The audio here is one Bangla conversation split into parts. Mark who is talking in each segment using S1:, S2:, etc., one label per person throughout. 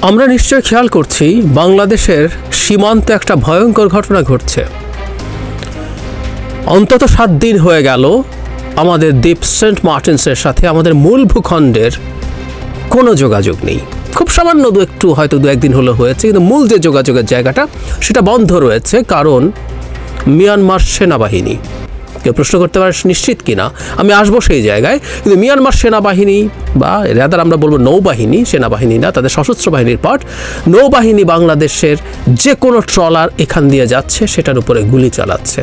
S1: আমরা নিশ্চয় খেয়াল করছি বাংলাদেশের সীমান্তে একটা ভয়ঙ্কর ঘটনা ঘটছে। অন্তত 7 দিন হয়ে গেল আমাদের দ্বীপ সেন্ট মার্টিনসের সাথে আমাদের মূল ভূখণ্ডের কোনো যোগাযোগ নেই। খুব সামান্য একটু হয়তো 2-1 দিন হলো হয়েছে, কিন্তু মূল যে যোগাযোগের জায়গাটা সেটা বন্ধ রয়েছে, কারণ মিয়ানমার সেনাবাহিনী। কেউ প্রশ্ন করতে পারে নিশ্চিত কিনা, আমি আসবো সেই জায়গায়। কিন্তু মিয়ানমার সেনাবাহিনী বা রাদার আমরা বলবো নৌবাহিনী, সেনাবাহিনী না, তাদের সশস্ত্র বাহিনীর পার্ট, নৌবাহিনী বাংলাদেশের যে কোনো ট্রলার এখান দিয়ে যাচ্ছে সেটার উপরে গুলি চালাচ্ছে।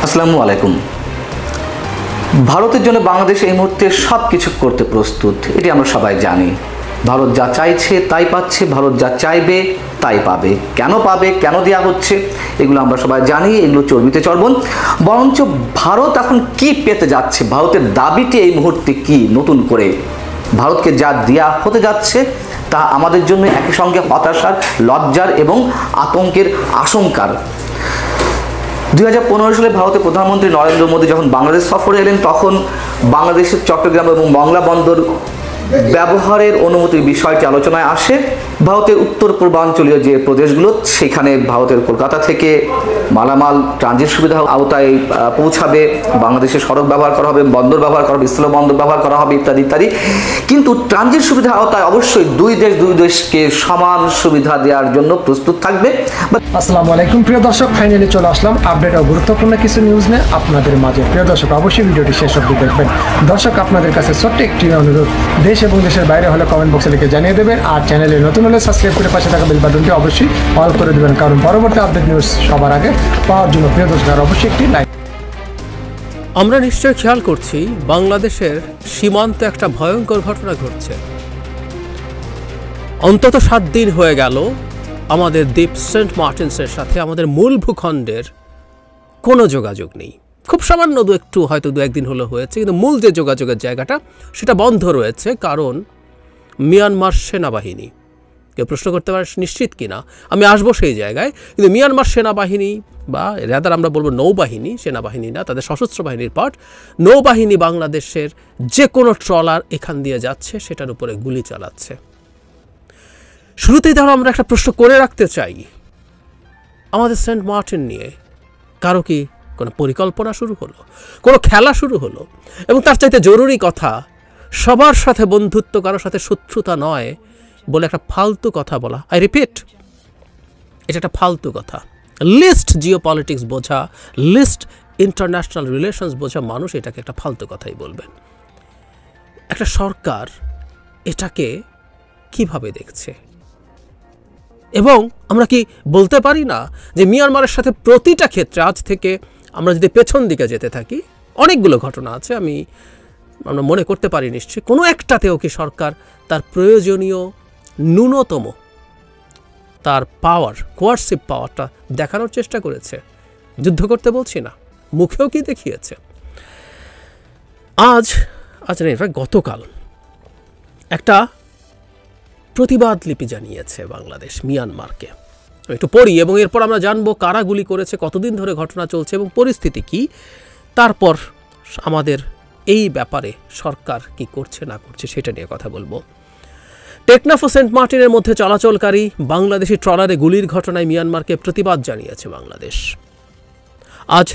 S2: আসসালামু আলাইকুম। ভারতের জন্য বাংলাদেশ এই মুহূর্তে সব কিছু করতে প্রস্তুত, এটি আমরা সবাই জানি। ভারত যা চাইছে তাই পাচ্ছে, ভারত যা চাইবে তাই পাবে। কেন পাবে, কেন দেওয়া হচ্ছে, এগুলো আমরা সবাই জানি, এগুলো চর্বিতে চর্বণ। বরঞ্চ ভারত এখন কি পেতে যাচ্ছে, ভারতের দাবিটি এই মুহূর্তে কি নতুন করে, ভারতকে যা দেওয়া হতে যাচ্ছে তা আমাদের জন্য একই সঙ্গে হতাশার, লজ্জার এবং আতঙ্কের আশঙ্কার। 2015 সালে ভারতের প্রধানমন্ত্রী নরেন্দ্র মোদী যখন বাংলাদেশ সফরে এলেন, তখন বাংলাদেশের চট্টগ্রাম এবং মংলা বন্দর ব্যবহারের অনুমতির বিষয়টি আলোচনায় আসে। ভারতের উত্তর পূর্বাঞ্চলীয় যে প্রদেশগুলো, সেখানে ভারতের কলকাতা থেকে মালামাল ট্রানজিট সুবিধা আওতায় পৌঁছাবে, বাংলাদেশের সড়ক ব্যবহার করা হবে, বন্দর ব্যবহার করা হবে, স্থল বন্দর ব্যবহার করা হবে, ইত্যাদি ইত্যাদি। কিন্তু ট্রানজিট সুবিধা আওতায় অবশ্যই দুই দেশকে সমান সুবিধা দেওয়ার জন্য প্রস্তুত থাকবে।
S3: আসসালামু আলাইকুম প্রিয় দর্শক, ফাইনালি চলে আসলাম আপডেট ও গুরুত্বপূর্ণ কিছু নিউজ নিয়ে আপনাদের মাঝে। প্রিয় দর্শক, অবশ্যই ভিডিওটি শেষ অবধি দেখবেন। দর্শক, আপনাদের কাছে ছোট্ট একটি অনুরোধ, দেশ এবং দেশের বাইরে হলে কমেন্ট বক্সে লিখে জানিয়ে দেবেন, আর চ্যানেলে নতুন হলে সাবস্ক্রাইব করে পাশে থাকা বেল বাটনটি অবশ্যই অল করে দেবেন, কারণ পরবর্তী আপডেট নিউজ সবার আগে পাওয়ার জন্য প্রিয় দর্শক অবশ্যই একটি লাইক।
S1: আমরা নিশ্চয় খেয়াল করছি বাংলাদেশের সীমান্তে একটা ভয়ঙ্কর ঘটনা ঘটছে। অন্তত 7 দিন হয়ে গেল আমাদের দ্বীপ সেন্ট মার্টিনসের সাথে আমাদের মূল ভূখণ্ডের কোনো যোগাযোগ নেই। খুব সামান্য একটু হয়তো 2-1 দিন হলো হয়েছে, কিন্তু মূল যে যোগাযোগের জায়গাটা সেটা বন্ধ রয়েছে, কারণ মিয়ানমার সেনাবাহিনী। কেউ প্রশ্ন করতে পারে নিশ্চিত কিনা, আমি আসবো সেই জায়গায়। কিন্তু মিয়ানমার সেনাবাহিনী বা রাদার আমরা বলবো নৌবাহিনী, সেনাবাহিনী না, তাদের সশস্ত্র বাহিনীর পার্ট, নৌবাহিনী বাংলাদেশের যে কোনো ট্রলার এখান দিয়ে যাচ্ছে সেটার উপরে গুলি চালাচ্ছে। শুরুতেই ধরো আমরা একটা প্রশ্ন করে রাখতে চাই, আমাদের সেন্ট মার্টিন নিয়ে কারো কি কোনো পরিকল্পনা শুরু হলো, কোনো খেলা শুরু হলো? এবং তার চাইতে জরুরি কথা, সবার সাথে বন্ধুত্ব, কারোর সাথে শত্রুতা নয় বলে একটা ফালতু কথা বলা। আই রিপিট, এটা একটা ফালতু কথা। লিস্ট জিও পলিটিক্স বোঝা, লিস্ট ইন্টারন্যাশনাল রিলেশনস বোঝা মানুষ এটাকে একটা ফালতু কথাই বলবেন। একটা সরকার এটাকে কিভাবে দেখছে? এবং আমরা কি বলতে পারি না যে মিয়ানমারের সাথে প্রতিটা ক্ষেত্রে আজ থেকে আমরা যদি পেছন দিকে যেতে থাকি, অনেকগুলো ঘটনা আছে, আমরা মনে করতে পারি নিশ্চয়ই কোনো একটাতেও কি সরকার তার প্রয়োজনীয় ন্যূনতম তার পাওয়ার, কোয়ার্সিভ পাওয়ারটা দেখানোর চেষ্টা করেছে? যুদ্ধ করতে বলছি না, মুখেও কি দেখিয়েছে? আজ নেই, গতকাল একটা প্রতিবাদ লিপি জানিয়েছে বাংলাদেশ মিয়ানমারকে। একটু পড়ি এবং এরপর আমরা জানবো কারা গুলি করেছে, কতদিন ধরে ঘটনা চলছে এবং পরিস্থিতি কি। তারপর আমাদের এই ব্যাপারে সরকার কি করছে না করছে সেটা নিয়ে কথা বলবো। টেকনাফ ও সেন্ট মার্টিনের মধ্যে চলাচলকারী বাংলাদেশি ট্রলারে গুলির ঘটনায় মিয়ানমারকে প্রতিবাদ জানিয়েছে বাংলাদেশ। আজ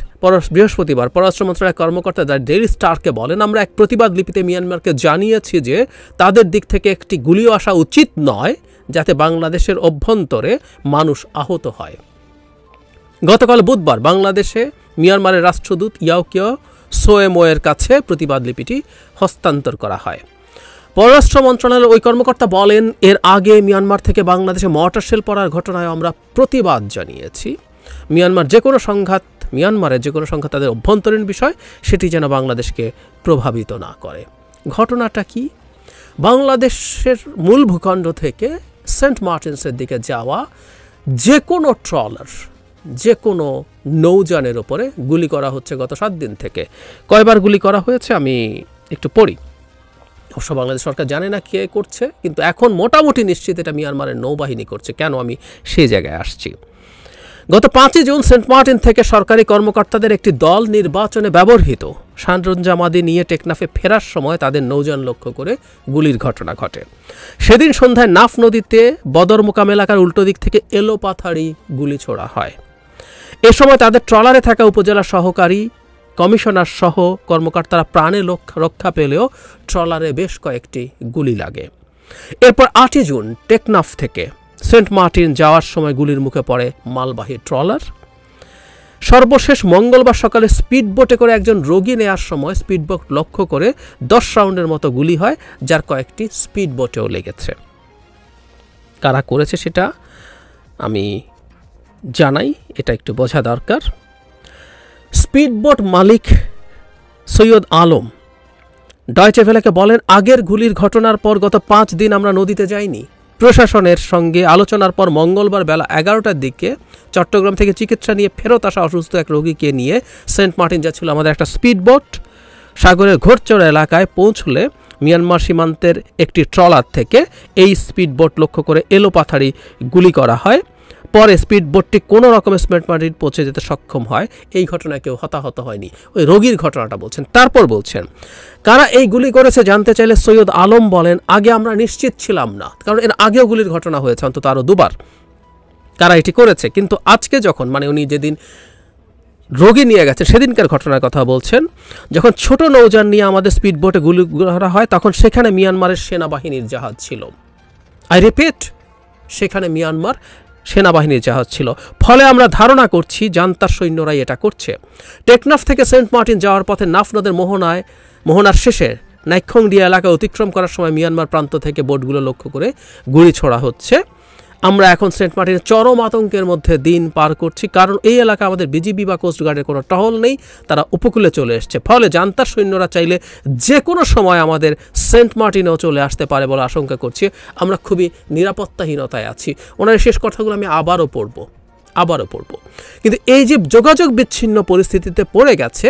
S1: বৃহস্পতিবার পররাষ্ট্র মন্ত্রণালয়ের কর্মকর্তা ডেইলি স্টারকে বলেন, আমরা এক প্রতিবাদ লিপিতে মিয়ানমারকে জানিয়েছি যে তাদের দিক থেকে একটি গুলিও আসা উচিত নয় যাতে বাংলাদেশের অভ্যন্তরে মানুষ আহত হয়। গতকাল বুধবার বাংলাদেশে মিয়ানমারের রাষ্ট্রদূত ইয়াওকিও সোয়েমোয়ের কাছে প্রতিবাদ লিপিটি হস্তান্তর করা হয়। পররাষ্ট্র মন্ত্রণালয়ের ওই কর্মকর্তা বলেন, এর আগে মিয়ানমার থেকে বাংলাদেশে মর্টার শেল পড়ার ঘটনায় আমরা প্রতিবাদ জানিয়েছি। মিয়ানমারের যে কোনো সংঘাত তাদের অভ্যন্তরীণ বিষয়, সেটি যেন বাংলাদেশকে প্রভাবিত না করে। ঘটনাটা কি? বাংলাদেশের মূল ভূখণ্ড থেকে সেন্ট মার্টিনসের দিকে যাওয়া যে কোনো ট্রলার, যে কোনো নৌযানের ওপরে গুলি করা হচ্ছে গত 7 দিন থেকে। কয়বার গুলি করা হয়েছে আমি একটু পড়ি। অবশ্য বাংলাদেশ সরকার জানে না কে করছে, কিন্তু এখন মোটামুটি নিশ্চিত এটা মিয়ানমারের নৌবাহিনী করছে। কেন আমি সেই জায়গায় আসছি। গত 5 জুন সেন্ট মার্টিন থেকে সরকারি কর্মকর্তাদের একটি দল নির্বাচনে ব্যবহৃত সরঞ্জামাদি নিয়ে টেকনাফে ফেরার সময় তাদের নৌযান লক্ষ্য করে গুলির ঘটনা ঘটে। সেদিন সন্ধ্যায় নাফ নদীতে বদরমুকাম এলাকার উল্টো দিক থেকে এলোপাথাড়ি গুলি ছোড়া হয়। এ সময় তাদের ট্রলারে থাকা উপজেলা সহকারী কমিশনার সহ কর্মকর্তারা প্রাণে রক্ষা পেলেও ট্রলারে বেশ কয়েকটি গুলি লাগে। এরপর 8 জুন টেকনাফ থেকে সেন্ট মার্টিন যাওয়ার সময় গুলির মুখে পড়ে মালবাহী ট্রলার। সর্বশেষ মঙ্গলবার সকালে স্পিডবোটে করে একজন রোগী নেয়ার সময় স্পিডবোট লক্ষ্য করে 10 রাউন্ডের মতো গুলি হয়, যার কয়েকটি স্পিডবোটেও লেগেছে। কারা করেছে সেটা আমি জানাই, এটা একটু বোঝা দরকার। স্পিডবোট মালিক সৈয়দ আলম ডয়চে ভেলেকে বলেন, আগের গুলির ঘটনার পর গত 5 দিন আমরা নদীতে যাইনি। প্রশাসনের সঙ্গে আলোচনার পর মঙ্গলবার বেলা 11টার দিকে চট্টগ্রাম থেকে চিকিৎসা নিয়ে ফেরত আসা অসুস্থ এক রোগীকে নিয়ে সেন্ট মার্টিন যাচ্ছিল আমাদের একটা স্পিডবোট। সাগরের ঘোরচড়া এলাকায় পৌঁছলে মিয়ানমার সীমান্তের একটি ট্রলার থেকে এই স্পিডবোট লক্ষ্য করে এলোপাথাড়ি গুলি করা হয়। পরে স্পিডবোটটি কোনো রকমের সেন্ট মার্টিন পৌঁছে যেতে সক্ষম হয়। এই ঘটনায় কেউ হতাহত হয়নি, ওই রোগীর ঘটনাটা বলছেন। তারপর বলছেন, কারা এই গুলি করেছে জানতে চাইলে সৈয়দ আলম বলেন, আগে আমরা নিশ্চিত ছিলাম না, কারণ এর আগেও গুলির ঘটনা হয়েছে অন্তত আরও 2 বার কারা এটি করেছে। কিন্তু আজকে যখন উনি যেদিন রোগী নিয়ে গেছেন সেদিনকার ঘটনার কথা বলছেন, যখন ছোট নৌযান নিয়ে আমাদের স্পিডবোটে গুলি করা হয় তখন সেখানে মিয়ানমারের সেনাবাহিনীর জাহাজ ছিল। আই রিপিট, সেখানে মিয়ানমার সেনাবাহিনীর জাহাজ ছিল। ফলে আমরা ধারণা করছি জান্তার সৈন্যরাই এটা করছে। টেকনাফ থেকে সেন্ট মার্টিন যাওয়ার পথে নাফ নদের মোহনার শেষে নাইখংডিয়া এলাকা অতিক্রম করার সময় মিয়ানমার প্রান্ত থেকে বোটগুলো লক্ষ্য করে গুলি ছোড়া হচ্ছে। আমরা এখন সেন্ট মার্টিনের চরম আতঙ্কের মধ্যে দিন পার করছি, কারণ এই এলাকা আমাদের বিজিবি বা কোস্টগার্ডের কোনো টহল নেই, তারা উপকূলে চলে এসছে। ফলে জান্তার সৈন্যরা চাইলে যে কোনো সময় আমাদের সেন্ট মার্টিনেও চলে আসতে পারে বলে আশঙ্কা করছি। আমরা খুবই নিরাপত্তাহীনতায় আছি। ওনার শেষ কথাগুলো আমি আবারও পড়ব। কিন্তু এই যে যোগাযোগ বিচ্ছিন্ন পরিস্থিতিতে পড়ে গেছে,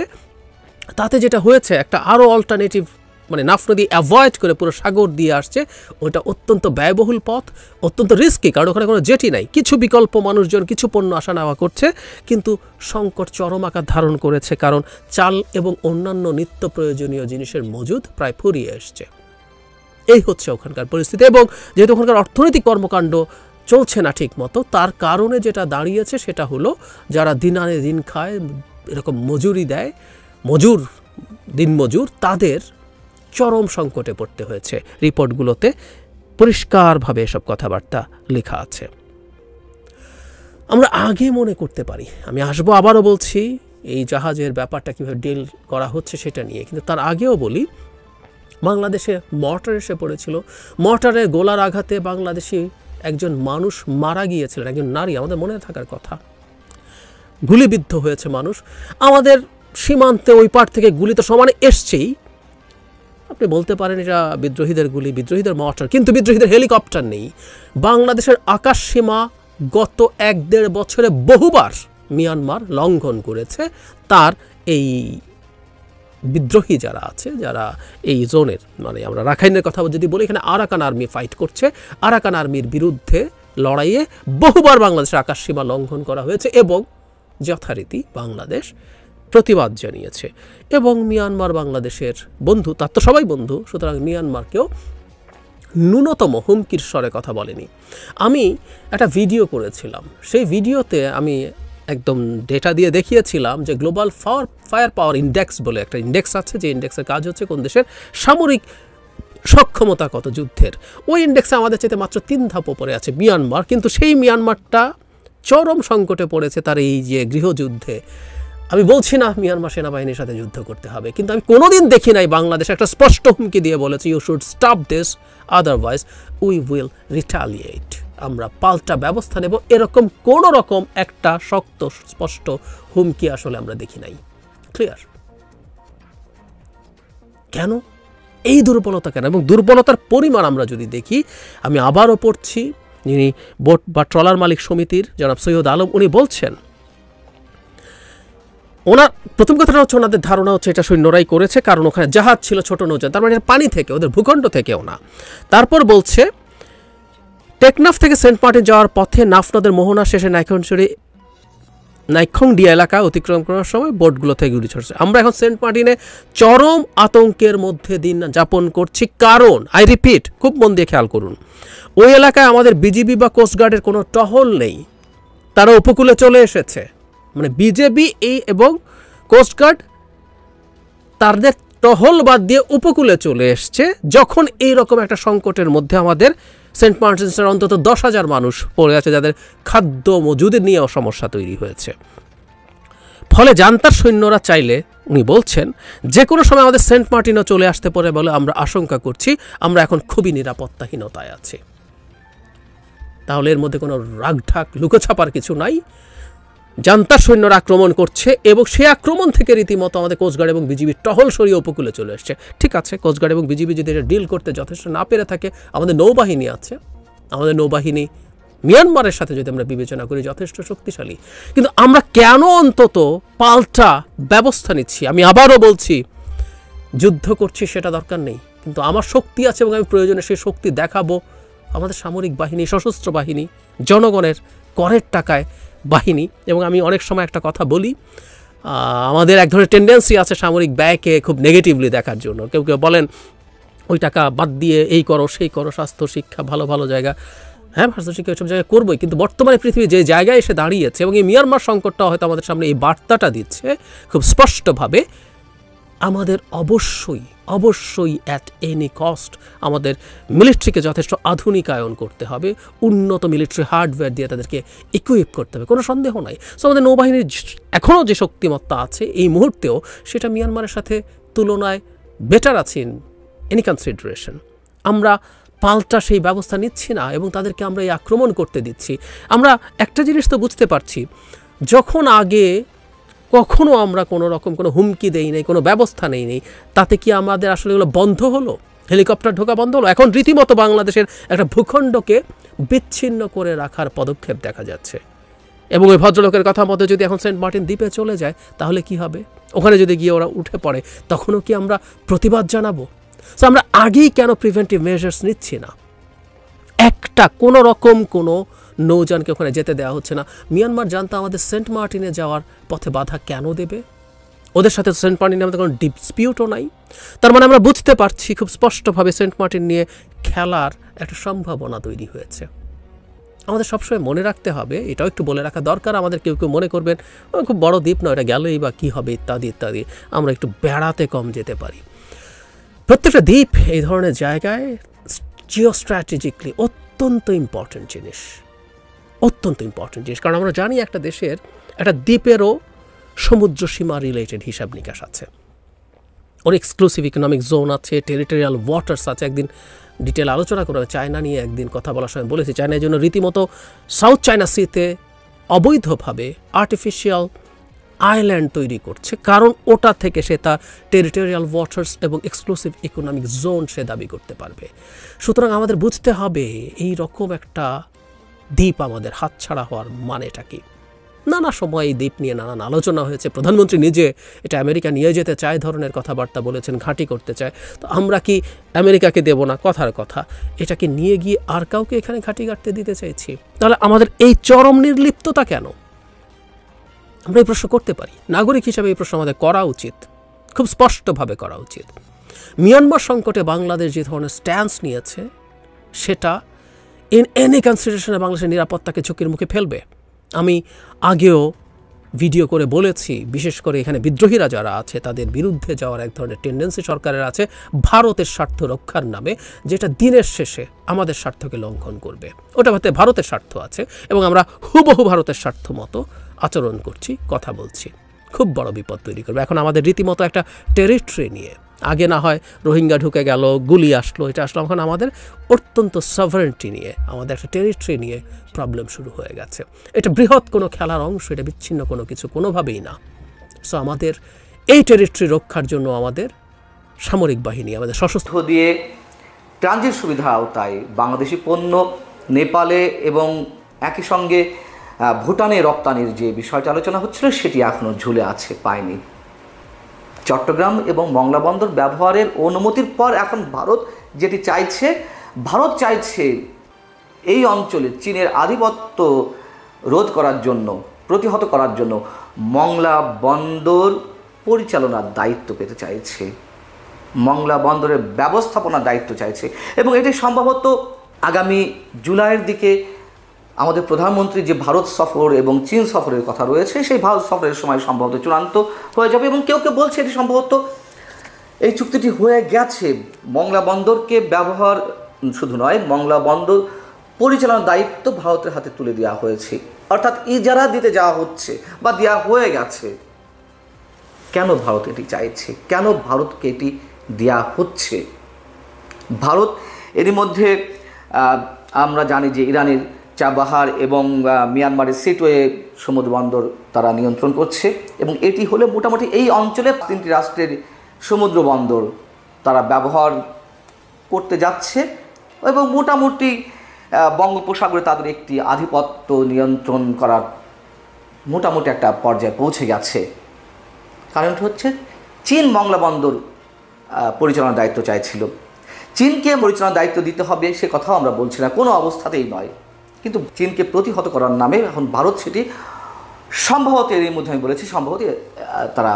S1: তাতে যেটা হয়েছে একটা আরও অল্টারনেটিভ নাফ নদী অ্যাভয়েড করে পুরো সাগর দিয়ে আসছে। ওটা অত্যন্ত ব্যয়বহুল পথ, অত্যন্ত রিস্কি, কারণ ওখানে কোনো জেটি নাই। কিছু বিকল্প মানুষজন কিছু পণ্য আসা নেওয়া করছে, কিন্তু সংকট চরম আকার ধারণ করেছে, কারণ চাল এবং অন্যান্য নিত্য প্রয়োজনীয় জিনিসের মজুদ প্রায় ফুরিয়ে এসছে। এই হচ্ছে ওখানকার পরিস্থিতি। এবং যেহেতু ওখানকার অর্থনৈতিক কর্মকাণ্ড চলছে না ঠিক মতো, তার কারণে যেটা দাঁড়িয়েছে সেটা হলো যারা দিন আনে দিন খায়, এরকম মজুরি দেয়, দিনমজুর, তাদের চরম সংকটে পড়তে হয়েছে। রিপোর্টগুলোতে পরিষ্কারভাবে এসব কথাবার্তা লেখা আছে। আমরা আগে মনে করতে পারি, আমি আবারও বলছি, এই জাহাজের ব্যাপারটা কীভাবে ডিল করা হচ্ছে সেটা নিয়ে, কিন্তু তার আগেও বলি, বাংলাদেশে মর্টার এসে পড়েছিল। মর্টারের গোলার আঘাতে বাংলাদেশি একজন মানুষ মারা গিয়েছিলেন, একজন নারী, আমাদের মনে থাকার কথা। গুলিবিদ্ধ হয়েছে মানুষ। আমাদের সীমান্তে ওই পার থেকে গুলি তো সমানে এসছেই। আপনি বলতে পারেন এটা বিদ্রোহীদের গুলি, বিদ্রোহীদের মর্টার, কিন্তু বিদ্রোহীদের হেলিকপ্টার নেই। বাংলাদেশের আকাশ সীমা গত 1-1.5 বছরে বহুবার মিয়ানমার লঙ্ঘন করেছে। তার এই বিদ্রোহী যারা আছে, যারা এই জোনের, আমরা রাখাইনের কথা যদি বলি, এখানে আরাকান আর্মি ফাইট করছে। আরাকান আর্মির বিরুদ্ধে লড়াইয়ে বহুবার বাংলাদেশের আকাশ সীমা লঙ্ঘন করা হয়েছে এবং যথারীতি বাংলাদেশ প্রতিবাদ জানিয়েছে। এবং মিয়ানমার বাংলাদেশের বন্ধু, তার তো সবাই বন্ধু, সুতরাং মিয়ানমারকেও ন্যূনতম হুমকির স্বরে কথা বলেনি। আমি একটা ভিডিও করেছিলাম, সেই ভিডিওতে আমি একদম ডেটা দিয়ে দেখিয়েছিলাম যে গ্লোবাল ফায়ার পাওয়ার ইন্ডেক্স বলে একটা ইন্ডেক্স আছে, যে ইন্ডেক্সের কাজ হচ্ছে কোন দেশের সামরিক সক্ষমতা কত যুদ্ধের। ওই ইন্ডেক্সে আমাদের চাইতে মাত্র 3 ধাপ উপরে আছে মিয়ানমার, কিন্তু সেই মিয়ানমারটা চরম সংকটে পড়েছে তার এই যে গৃহযুদ্ধে। আমি বলছি না মিয়ানমার সেনাবাহিনীর সাথে যুদ্ধ করতে হবে, কিন্তু আমি কোনোদিন দেখি নাই বাংলাদেশ একটা স্পষ্ট হুমকি দিয়ে বলেছে, you should stop this, otherwise we will retaliate, আমরা পাল্টা ব্যবস্থা নেব। এরকম কোনো রকম একটা শক্ত স্পষ্ট হুমকি আসলে আমরা দেখি নাই। ক্লিয়ার? কেন এই দুর্বলতা, কেন? এবং দুর্বলতার পরিমাণ আমরা যদি দেখি, আমি আবারও পড়ছি, যিনি বোট বা ট্রলার মালিক সমিতির জনাব সৈয়দ আলম, উনি বলছেন, ওনার প্রথম কথাটা হচ্ছে ওনাদের ধারণা হচ্ছে এটা সৈন্যরাই করেছে, কারণ ওখানে জাহাজ ছিল, ছোট নৌযান, তার মানে পানি থেকে, ওদের ভূখণ্ড থেকেও না। তারপর বলছে টেকনাফ থেকে সেন্ট মার্টিন যাওয়ার পথে নাফ নদের মোহনা শেষে নাইখংছড়ি নাইক্ষংডিয়া এলাকা অতিক্রম করার সময় বোটগুলো থেকে গুলি ছড়ছে। আমরা এখন সেন্ট মার্টিনে চরম আতঙ্কের মধ্যে দিন যাপন করছি, কারণ আই রিপিট, খুব মন দিয়ে খেয়াল করুন, ওই এলাকায় আমাদের বিজিবি বা কোস্টগার্ডের কোনো টহল নেই, তারা উপকূলে চলে এসেছে। মানে বিজেপি এবং কোস্টগার্ড তাদের টহল বাদ দিয়ে উপকূলে চলে এসছে, যখন এই রকম একটা সংকটের মধ্যে আমাদের সেন্ট মার্টিনসের অন্তত 10,000 মানুষ পড়ে আছে, যাদের খাদ্য মজুদের নিয়েও সমস্যা তৈরি হয়েছে। ফলে জান্তার সৈন্যরা চাইলে, উনি বলছেন, যে কোনো সময় আমাদের সেন্ট মার্টিনও চলে আসতে পারে বলে আমরা আশঙ্কা করছি। আমরা এখন খুবই নিরাপত্তাহীনতায় আছি। তাহলে এর মধ্যে কোনো রাগঢাক লুকোছাপার কিছু নাই। জান্তার সৈন্যরা আক্রমণ করছে এবং সেই আক্রমণ থেকে রীতিমতো আমাদের কোস্টগার্ড এবং বিজিবির টহল সরিয়ে উপকূলে চলে এসছে। ঠিক আছে, কোস্টগার্ড এবং বিজিবি যদি এটা ডিল করতে যথেষ্ট না পেরে থাকে, আমাদের নৌবাহিনী আছে। আমাদের নৌবাহিনী মিয়ানমারের সাথে যদি আমরা বিবেচনা করি যথেষ্ট শক্তিশালী। কিন্তু আমরা কেন অন্তত পাল্টা ব্যবস্থা নিচ্ছি? আমি আবারও বলছি, যুদ্ধ করছি সেটা দরকার নেই, কিন্তু আমার শক্তি আছে এবং আমি প্রয়োজনে সেই শক্তি দেখাবো। আমাদের সামরিক বাহিনী, সশস্ত্র বাহিনী, জনগণের করের টাকায় বাহিনী। এবং আমি অনেক সময় একটা কথা বলি, আমাদের এক ধরনের টেন্ডেন্সি আছে সামরিক ব্যয়কে খুব নেগেটিভলি দেখার জন্য। কেউ কেউ বলেন ওই টাকা বাদ দিয়ে এই করো সেই করো, স্বাস্থ্য শিক্ষা, ভালো ভালো জায়গা। হ্যাঁ, স্বাস্থ্য শিক্ষা এসব জায়গায় করবোই, কিন্তু বর্তমানে পৃথিবী যে জায়গায় এসে দাঁড়িয়েছে এবং এই মিয়ানমার সংকটটা হয়তো আমাদের সামনে এই বার্তাটা দিচ্ছে খুব স্পষ্টভাবে, আমাদের অবশ্যই অ্যাট এনি কস্ট আমাদের মিলিটারিকে যথেষ্ট আধুনিকায়ন করতে হবে, উন্নত মিলিটারি হার্ডওয়্যার দিয়ে তাদেরকে ইকুইপ করতে হবে, কোনো সন্দেহ নাই। সো আমাদের নৌবাহিনীর এখনও যে শক্তিমত্তা আছে এই মুহূর্তেও, সেটা মিয়ানমারের সাথে তুলনায় বেটার আছে ইন এনি কনসিডারেশন। আমরা পাল্টা সেই ব্যবস্থা নিচ্ছি না এবং তাদেরকে আমরা এই আক্রমণ করতে দিচ্ছি। আমরা একটা জিনিস তো বুঝতে পারছি, যখন আগে কখনো আমরা কোনো রকম কোনো হুমকি দেই নেই, কোনো ব্যবস্থা নেই, তাতে কি আমাদের আসলে এগুলো বন্ধ হলো? হেলিকপ্টার ঢোকা বন্ধ হলো? এখন রীতিমতো বাংলাদেশের একটা ভূখণ্ডকে বিচ্ছিন্ন করে রাখার পদক্ষেপ দেখা যাচ্ছে। এবং ওই ভদ্রলোকের কথা মতো যদি এখন সেন্ট মার্টিন দ্বীপে চলে যায়, তাহলে কি হবে? ওখানে যদি গিয়ে ওরা উঠে পড়ে, তখনও কি আমরা প্রতিবাদ জানাবো? সো আমরা আগেই কেন প্রিভেন্টিভ মেজার্স নিচ্ছি না? একটা কোনো রকম কোনো নৌযানকে ওখানে যেতে দেওয়া হচ্ছে না। মিয়ানমার জানতো আমাদের সেন্ট মার্টিনে যাওয়ার পথে বাধা কেন দেবে? ওদের সাথে সেন্ট মার্টিনে আমাদের কোনো ডিসপিউটও নাই। তার মানে আমরা বুঝতে পারছি খুব স্পষ্টভাবে সেন্ট মার্টিন নিয়ে খেলার একটা সম্ভাবনা তৈরি হয়েছে। আমাদের সবসময় মনে রাখতে হবে, এটাও একটু বলে রাখা দরকার, আমাদের কেউ কেউ মনে করবেন খুব বড় দ্বীপ নয়, এটা গেলেই বা কী হবে ইত্যাদি ইত্যাদি, আমরা একটু বেড়াতে কম যেতে পারি। প্রত্যেকটা দ্বীপ এই ধরনের জায়গায় জিও স্ট্র্যাটেজিক্যালি অত্যন্ত ইম্পর্টেন্ট জিনিস, কারণ আমরা জানি একটা দেশের একটা দ্বীপেরও সমুদ্র সীমা রিলেটেড হিসাব নিকাশ আছে, ওর এক্সক্লুসিভ ইকোনমিক জোন আছে, টেরিটোরিয়াল ওয়াটার্স আছে। একদিন ডিটেল আলোচনা করে চায়না নিয়ে একদিন কথা বলার সময় বলেছি, চায়নার জন্য রীতিমতো সাউথ চায়না সিতে অবৈধভাবে আর্টিফিশিয়াল আইল্যান্ড তৈরি করছে, কারণ ওটা থেকে সে তার টেরিটোরিয়াল ওয়াটার্স এবং এক্সক্লুসিভ ইকোনমিক জোন সে দাবি করতে পারবে। সুতরাং আমাদের বুঝতে হবে এই রকম একটা দ্বীপ আমাদের হাতছাড়া হওয়ার মানেটা কি। নানা সময় এই দ্বীপ নিয়ে নানান আলোচনা হয়েছে, প্রধানমন্ত্রী নিজে এটা আমেরিকা নিয়ে যেতে চায় ধরনের কথাবার্তা বলেছেন, ঘাঁটি করতে চায়। তো আমরা কি আমেরিকাকে দেব না? কথার কথা, এটাকে নিয়ে গিয়ে আর কাউকে এখানে ঘাঁটি গাঁটতে দিতে চাইছি? তাহলে আমাদের এই চরম নির্লিপ্ততা কেন? আমরা এই প্রশ্ন করতে পারি। নাগরিক হিসাবে এই প্রশ্ন আমাদের করা উচিত, খুব স্পষ্টভাবে করা উচিত। মিয়ানমার সংকটে বাংলাদেশ যে ধরনের স্ট্যান্স নিয়েছে, সেটা ইন এনি কনসিডারেশনে বাংলাদেশের নিরাপত্তাকে ঝুঁকির মুখে ফেলবে। আমি আগেও ভিডিও করে বলেছি, বিশেষ করে এখানে বিদ্রোহীরা যারা আছে তাদের বিরুদ্ধে যাওয়ার এক ধরনের টেন্ডেন্সি সরকারের আছে ভারতের স্বার্থ রক্ষার নামে, যেটা দিনের শেষে আমাদের স্বার্থকে লঙ্ঘন করবে। ওটা হতে ভারতের স্বার্থ আছে এবং আমরা হুবহু ভারতের স্বার্থ মতো আচরণ করছি, কথা বলছি, খুব বড় বিপদ তৈরি করবে। এখন আমাদের রীতিমতো একটা টেরিটরি নিয়ে, আগে না হয় রোহিঙ্গা ঢুকে গেল, গুলি আসলো, এটা আসলো, এখন আমাদের অত্যন্ত সভারেন্টি নিয়ে, আমাদের একটা টেরিটরি নিয়ে প্রবলেম শুরু হয়ে গেছে। এটা বৃহৎ কোনো খেলার অংশ, এটা বিচ্ছিন্ন কোনো কিছু কোনোভাবেই না। সো আমাদের এই টেরিটরি রক্ষার জন্য আমাদের সামরিক বাহিনী, আমাদের সশস্ত্র
S2: দিয়ে ট্রানজিট সুবিধা আওতায় বাংলাদেশি পণ্য নেপালে এবং একই সঙ্গে ভুটানে রপ্তানির যে বিষয়টা আলোচনা হচ্ছিল, সেটি এখনও ঝুলে আছে, পায়নি। চট্টগ্রাম এবং মংলা বন্দর ব্যবহারের অনুমতির পর এখন ভারত যেটি চাইছে, ভারত চাইছে এই অঞ্চলে চীনের আধিপত্য রোধ করার জন্য প্রতিহত করার জন্য মংলা বন্দর পরিচালনার দায়িত্ব পেতে চাইছে, মংলা বন্দরের ব্যবস্থাপনার দায়িত্ব চাইছে। এবং এটি সম্ভবত আগামী জুলাইয়ের দিকে আমাদের প্রধানমন্ত্রী যে ভারত সফর এবং চীন সফরের কথা রয়েছে, সেই ভারত সফরের সময় সম্ভবত চূড়ান্ত হয়ে যাবে। এবং কেউ কেউ বলছে এটি সম্ভবত এই চুক্তিটি হয়ে গেছে। মংলা বন্দরকে ব্যবহার শুধু নয়, মংলা বন্দর পরিচালনার দায়িত্ব ভারতের হাতে তুলে দেওয়া হয়েছে, অর্থাৎ ইজারা দিতে যাওয়া হচ্ছে বা দেওয়া হয়ে গেছে। কেন ভারত এটি চাইছে? কেন ভারতকে এটি দেওয়া হচ্ছে? ভারত এরই মধ্যে আমরা জানি যে ইরানের চাবাহার এবং মিয়ানমারের সিটওয়ে সমুদ্র বন্দর তারা নিয়ন্ত্রণ করছে, এবং এটি হলে মোটামুটি এই অঞ্চলে 3টি রাষ্ট্রের সমুদ্র বন্দর তারা ব্যবহার করতে যাচ্ছে এবং মোটামুটি বঙ্গোপসাগরে তাদের একটি আধিপত্য নিয়ন্ত্রণ করার মোটামুটি একটা পর্যায়ে পৌঁছে গেছে। কারণটা হচ্ছে চীন মংলা বন্দর পরিচালনার দায়িত্ব চাইছিল। চীনকে পরিচালনার দায়িত্ব দিতে হবে সে কথাও আমরা বলছি না, কোনো অবস্থাতেই নয়। কিন্তু চীনকে প্রতিহত করার নামে এখন ভারত সেটি সম্ভবত, এর মধ্যে আমি বলেছি সম্ভবত তারা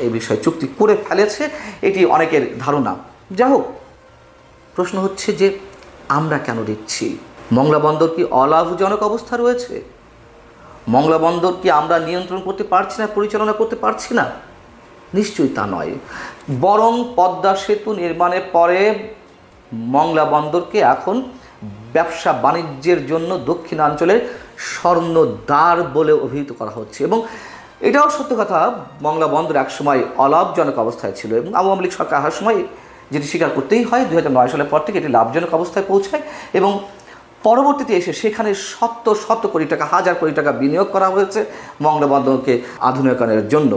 S2: এই বিষয়ে চুক্তি করে ফেলেছে, এটি অনেকের ধারণা। যাই হোক, প্রশ্ন হচ্ছে যে আমরা কেন দিচ্ছি? মংলা বন্দর কি অলাভজনক অবস্থা রয়েছে? মংলা বন্দর কি আমরা নিয়ন্ত্রণ করতে পারছি না, পরিচালনা করতে পারছি না? নিশ্চয়ই তা নয়। বরং পদ্মা সেতু নির্মাণের পরে মংলা বন্দরকে এখন ব্যবসা বাণিজ্যের জন্য দক্ষিণাঞ্চলের স্বর্ণদ্বার বলে অভিহিত করা হচ্ছে। এবং এটাও সত্য কথা, মংলা বন্দর একসময় অলাভজনক অবস্থায় ছিল এবং আওয়ামী লীগ সরকার আসার সময় যেটি স্বীকার করতেই হয় 2009 সালের পর থেকে এটি লাভজনক অবস্থায় পৌঁছায় এবং পরবর্তীতে এসে সেখানে শত কোটি টাকা, হাজার কোটি টাকা বিনিয়োগ করা হয়েছে মংলা বন্দরকে আধুনিকায়নের জন্য।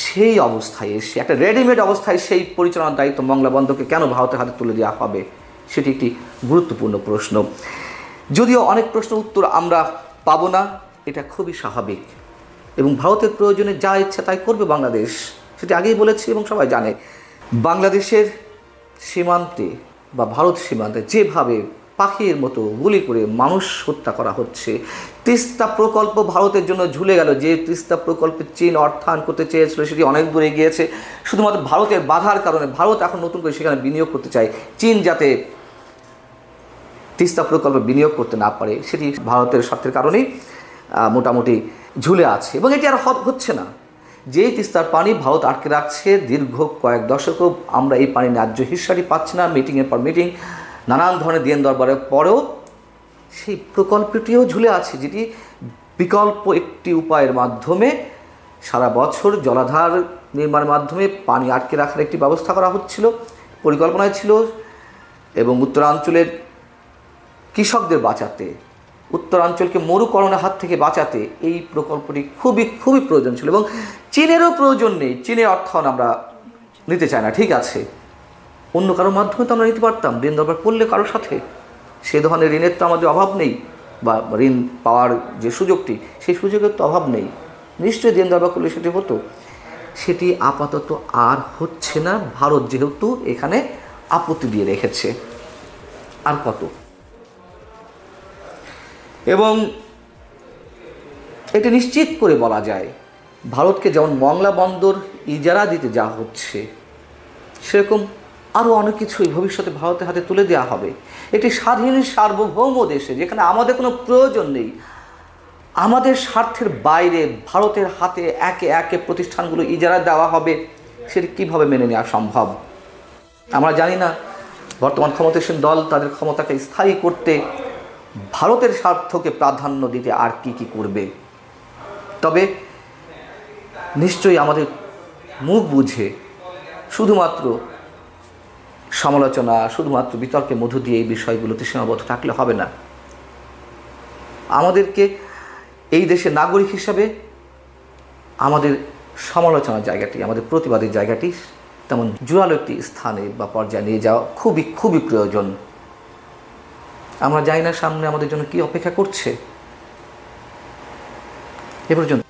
S2: সেই অবস্থায় এসে একটা রেডিমেড অবস্থায় সেই পরিচালনার দায়িত্ব মংলা বন্দরকে কেন ভারতের হাতে তুলে দেওয়া হবে, সেটি একটি গুরুত্বপূর্ণ প্রশ্ন। যদিও অনেক প্রশ্নের উত্তর আমরা পাবো না, এটা খুবই স্বাভাবিক। এবং ভারতের প্রয়োজনে যা ইচ্ছা তাই করবে বাংলাদেশ, সেটি আগেই বলেছি এবং সবাই জানে। বাংলাদেশের সীমান্তে বা ভারত সীমান্তে যেভাবে পাখির মতো গুলি করে মানুষ হত্যা করা হচ্ছে, তিস্তা প্রকল্প ভারতের জন্য ঝুলে গেল। যে তিস্তা প্রকল্পে চীন অর্থায়ন করতে চেয়েছিল সেটি অনেক দূরে গিয়েছে, শুধুমাত্র ভারতের বাধার কারণে। ভারত এখন নতুন করে সেখানে বিনিয়োগ করতে চায়, চীন যাতে তিস্তা প্রকল্পে বিনিয়োগ করতে না পারে, সেটি ভারতের স্বার্থের কারণেই মোটামুটি ঝুলে আছে এবং এটি আর হচ্ছে না। যেই তিস্তার পানি ভারত আটকে রাখছে দীর্ঘ কয়েক দশকও, আমরা এই পানি ন্যায্য হিস্যাটি পাচ্ছি না। মিটিংয়ের পর মিটিং, নানান ধরনের দেন দরবারের পরেও সেই প্রকল্পটিও ঝুলে আছে, যেটি বিকল্প একটি উপায়ের মাধ্যমে সারা বছর জলাধার নির্মাণের মাধ্যমে পানি আটকে রাখার একটি ব্যবস্থা করা হচ্ছিল, পরিকল্পনায় ছিল। এবং উত্তরাঞ্চলের কৃষকদের বাঁচাতে, উত্তরাঞ্চলকে মরুকরণের হাত থেকে বাঁচাতে এই প্রকল্পটি খুবই প্রয়োজন ছিল। এবং চীনেরও প্রয়োজন নেই, চীনের অর্থায়ন আমরা নিতে চাই না, ঠিক আছে, অন্য কারোর মাধ্যমে তো আমরা নিতে পারতাম, ঋণ দরবার করলে কারোর সাথে। সে ধরনের ঋণের তো আমাদের অভাব নেই, বা ঋণ পাওয়ার যে সুযোগটি, সেই সুযোগের তো অভাব নেই। নিশ্চয়ই ঋণ দরবার করলে সেটি হতো, সেটি আপাতত আর হচ্ছে না। ভারত যেহেতু এখানে আপত্তি দিয়ে রেখেছে, আর কত। এবং এটি নিশ্চিত করে বলা যায়, ভারতকে যেমন মংলা বন্দর ইজারা দিতে যাওয়া হচ্ছে, সেরকম আরও অনেক কিছুই ভবিষ্যতে ভারতের হাতে তুলে দেওয়া হবে। একটি স্বাধীন সার্বভৌম দেশে, যেখানে আমাদের কোনো প্রয়োজন নেই, আমাদের স্বার্থের বাইরে ভারতের হাতে একে একে প্রতিষ্ঠানগুলো ইজারা দেওয়া হবে, সেটি কীভাবে মেনে নেওয়া সম্ভব? আমরা জানি না বর্তমান ক্ষমতাসীন দল তাদের ক্ষমতাকে স্থায়ী করতে ভারতের স্বার্থকে প্রাধান্য দিতে আর কি করবে। তবে নিশ্চয়ই আমাদের মুখ বুঝে শুধুমাত্র সমালোচনা, শুধুমাত্র বিতর্কের মধ্য দিয়ে এই বিষয়গুলোতে সীমাবদ্ধ থাকলে হবে না। আমাদেরকে এই দেশের নাগরিক হিসাবে আমাদের সমালোচনার জায়গাটি, আমাদের প্রতিবাদের জায়গাটি তেমন জোরালো একটি স্থানে বা পর্যায়ে নিয়ে যাওয়া খুবই প্রয়োজন। আমরা জানি না সামনে আমাদের জন্য কি অপেক্ষা করছে। এ পর্যন্ত।